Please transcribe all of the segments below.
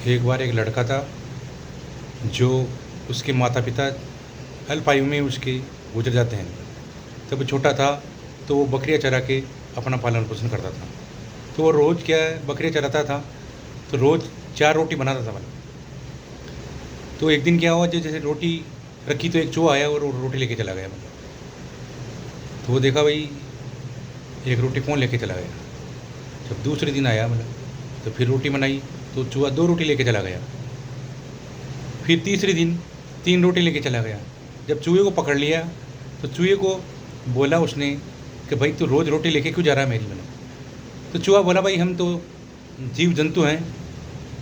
एक बार एक लड़का था जो उसके माता पिता अल्पायु में उसके गुजर जाते हैं। तब वो छोटा था तो वो बकरियां चरा के अपना पालन पोषण करता था। तो वो रोज़ क्या है, बकरियां चराता था तो रोज़ 4 रोटी बनाता था मतलब। तो एक दिन क्या हुआ, जैसे रोटी रखी तो एक चूहा आया और वो रोटी लेके चला गया मतलब। तो वो देखा भाई एक रोटी कौन लेके चला गया। जब दूसरे दिन आया मतलब तो फिर रोटी बनाई तो चूहा 2 रोटी लेके चला गया। फिर तीसरे दिन 3 रोटी लेके चला गया। जब चूहे को पकड़ लिया तो चूहे को बोला उसने कि भाई तू रोज़ रोटी लेके क्यों जा रहा है मेरी मैंने। तो चूहा बोला भाई हम तो जीव जंतु हैं,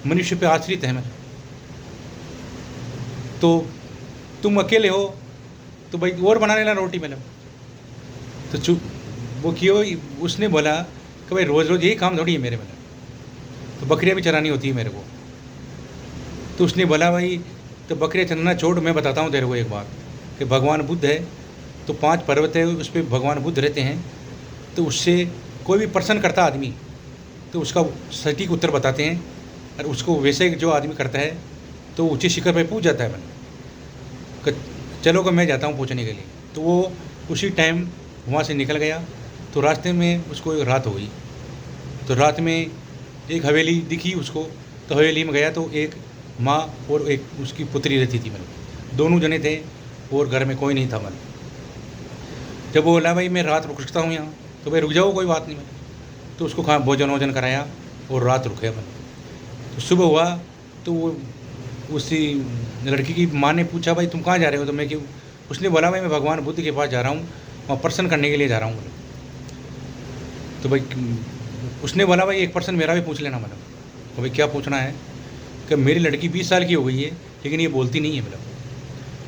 मनुष्य पे आश्रित हैं मैं, तो तुम अकेले हो तो भाई और बना लेना रोटी मैंने। तो वो क्यों, उसने बोला कि भाई रोज़ रोज़ यही काम थोड़ी है मेरे मैंने, तो बकरियाँ भी चरानी होती है मेरे को। तो उसने बोला भाई तो बकरियाँ चराना छोड़, मैं बताता हूँ तेरे को एक बात कि भगवान बुद्ध है तो 5 पर्वत है उस पर भगवान बुद्ध रहते हैं। तो उससे कोई भी प्रश्न करता आदमी तो उसका सटीक उत्तर बताते हैं, और उसको वैसे जो आदमी करता है तो ऊँचे शिखर पर पहुँच जाता है मैंने। चलो कि मैं जाता हूँ पूछने के लिए। तो वो उसी टाइम वहाँ से निकल गया। तो रास्ते में उसको एक रात हो गई। तो रात में एक हवेली दिखी उसको। तो हवेली में गया तो एक माँ और एक उसकी पुत्री रहती थी मतलब, दोनों जने थे और घर में कोई नहीं था मतलब। जब वो बोला भाई मैं रात रुक सकता हूँ यहाँ, तो भाई रुक जाओ कोई बात नहीं मतलब। तो उसको खा भोजन वोजन कराया और रात रुके मतलब। तो सुबह हुआ तो वो उसी लड़की की माँ ने पूछा भाई तुम कहाँ जा रहे हो, तो मैं क्यों, उसने बोला भाई मैं भगवान बुद्ध के पास जा रहा हूँ, वहाँ प्रश्न करने के लिए जा रहा हूँ मतलब। तो भाई उसने बोला भाई एक पर्सन मेरा भी पूछ लेना मतलब। तो भाई क्या पूछना है, कि मेरी लड़की 20 साल की हो गई है लेकिन ये बोलती नहीं है मतलब।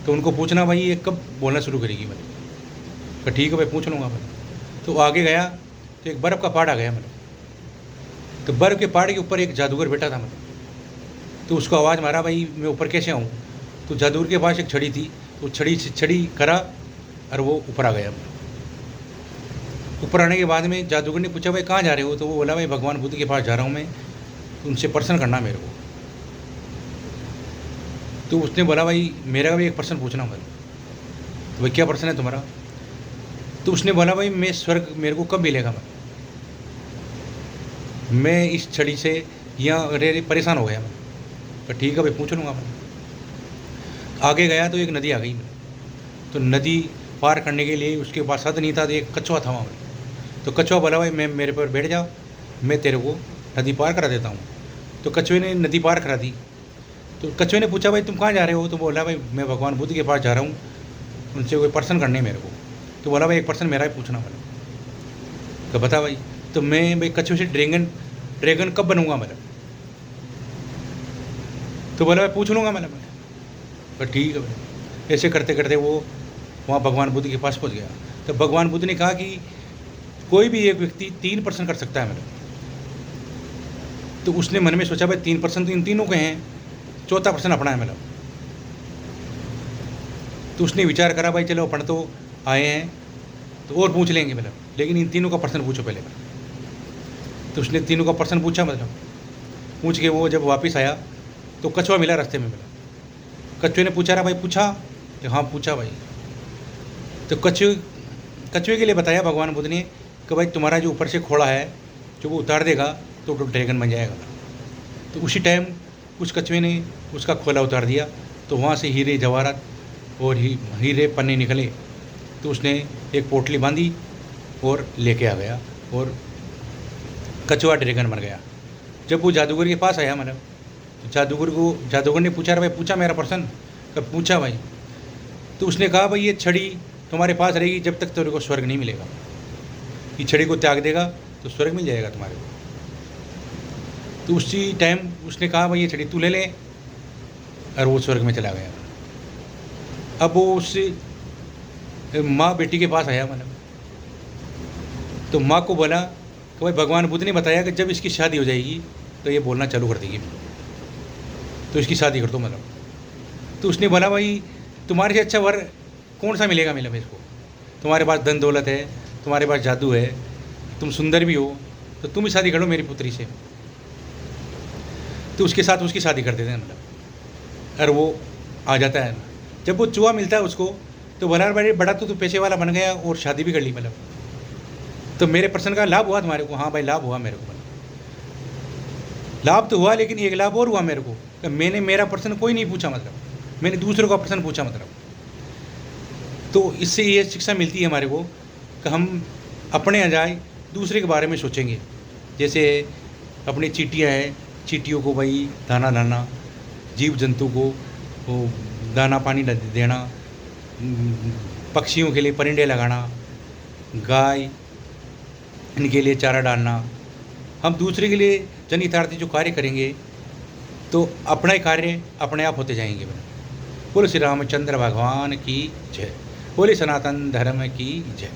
तो उनको पूछना भाई ये कब बोलना शुरू करेगी मतलब। तो ठीक है भाई पूछ लूँगा मतलब। तो आगे गया तो एक बर्फ़ का पहाड़ आ गया मतलब। तो बर्फ़ के पहाड़ के ऊपर एक जादूगर बैठा था मतलब। तो उसको आवाज़ मारा भाई मैं ऊपर कैसे आऊँ। तो जादूगर के पास एक छड़ी थी, तो छड़ी से छड़ी करा और वो ऊपर आ गया। ऊपर आने के बाद में जादूगर ने पूछा भाई कहाँ जा रहे हो, तो वो बोला भाई भगवान बुद्ध के पास जा रहा हूँ मैं, तो उनसे प्रश्न करना मेरे को। तो उसने बोला भाई मेरा भी एक प्रश्न पूछना भाई। तो भाई क्या प्रश्न है तुम्हारा। तो उसने बोला भाई मैं स्वर्ग मेरे को कब मिलेगा, मैं इस छड़ी से यहाँ अरे परेशान हो गया मैं। तो ठीक है भाई पूछ लूँगा मैं। आगे गया तो एक नदी आ गई। तो नदी पार करने के लिए उसके पास साधन नहीं था, तो एक कछुआ था वहाँ पर। तो कछुआ बोला भाई मैं मेरे पर बैठ जा, मैं तेरे को नदी पार करा देता हूँ। तो कछुए ने नदी पार करा दी। तो कछुए ने पूछा भाई तुम कहाँ जा रहे हो, तो बोला भाई मैं भगवान बुद्ध के पास जा रहा हूँ, उनसे कोई प्रश्न करने मेरे को। तो बोला भाई एक प्रश्न मेरा ही पूछना मैंने। तो बता भाई। तो मैं भाई कछुए से ड्रैगन ड्रैगन कब बनूंगा मैंने। तो बोला मैं पूछ लूँगा मैंने। तो ठीक है भाई। ऐसे करते करते वो वहाँ भगवान बुद्ध के पास पहुँच गया। तो भगवान बुद्ध ने कहा कि कोई भी एक व्यक्ति 3 प्रश्न कर सकता है मैंने। तो उसने मन में सोचा भाई 3 प्रश्न तो इन तीनों के हैं, चौथा प्रश्न अपना है मतलब। तो उसने विचार करा भाई चलो अपन तो आए हैं तो और पूछ लेंगे मतलब, लेकिन इन तीनों का प्रश्न पूछो पहले मतलब। तो उसने तीनों का प्रश्न पूछा मतलब। पूछ के वो जब वापस आया तो कछुआ मिला रास्ते में मिला। कछुए ने पूछा रहा भाई पूछा, तो हाँ पूछा भाई। तो कछुए के लिए बताया भगवान बुद्ध ने कि भाई तुम्हारा जो ऊपर से खोड़ा है जो वो उतार देगा तो ड्रैगन बन जाएगा। तो उसी टाइम उस कछुए ने उसका खोला उतार दिया। तो वहाँ से हीरे जवाहरात और हीरे पन्ने निकले। तो उसने एक पोटली बांधी और लेके आ गया और कछुआ ड्रैगन बन गया। जब वो जादूगर के पास आया मतलब, तो जादूगर ने पूछा भाई पूछा मेरा प्रश्न, कब पूछा भाई। तो उसने कहा भाई ये छड़ी तुम्हारे पास रहेगी जब तक तेरे को स्वर्ग नहीं मिलेगा, ये छड़ी को त्याग देगा तो स्वर्ग मिल जाएगा तुम्हारे को। तो उसी टाइम उसने कहा भाई ये छड़ी तू ले ले, और वो स्वर्ग में चला गया। अब वो उससे माँ बेटी के पास आया मतलब। तो माँ को बोला कि भाई भगवान बुद्ध ने बताया कि जब इसकी शादी हो जाएगी तो ये बोलना चालू कर देगी, तो इसकी शादी कर दो मतलब। तो उसने बोला भाई तुम्हारे से अच्छा वर कौन सा मिलेगा मेरे को, तुम्हारे पास धन दौलत है, तुम्हारे पास जादू है, तुम सुंदर भी हो, तो तुम ही शादी करो मेरी पुत्री से। तो उसके साथ उसकी शादी कर देते हैं मतलब। और वो आ जाता है, जब वो चूहा मिलता है उसको तो बोला भाई बड़ा तो तू पैसे वाला बन गया और शादी भी कर ली मतलब। तो मेरे पर्सन का लाभ हुआ तुम्हारे को? हाँ भाई लाभ हुआ मेरे को, लाभ तो हुआ, लेकिन एक लाभ और हुआ मेरे को कि मैंने मेरा पर्सन कोई नहीं पूछा मतलब, मैंने दूसरों का पर्सन पूछा मतलब। तो इससे ये शिक्षा मिलती है हमारे को कि हम अपने अजाय दूसरे के बारे में सोचेंगे। जैसे अपनी चींटियाँ हैं, चींटियों को भाई दाना लाना, जीव जंतु को वो दाना पानी देना, पक्षियों के लिए परिंदे लगाना, गाय इनके लिए चारा डालना। हम दूसरे के लिए जनहितार्थी जो कार्य करेंगे तो अपना ही कार्य अपने आप होते जाएंगे। बोलो श्री रामचंद्र भगवान की जय, बोले सनातन धर्म की जय।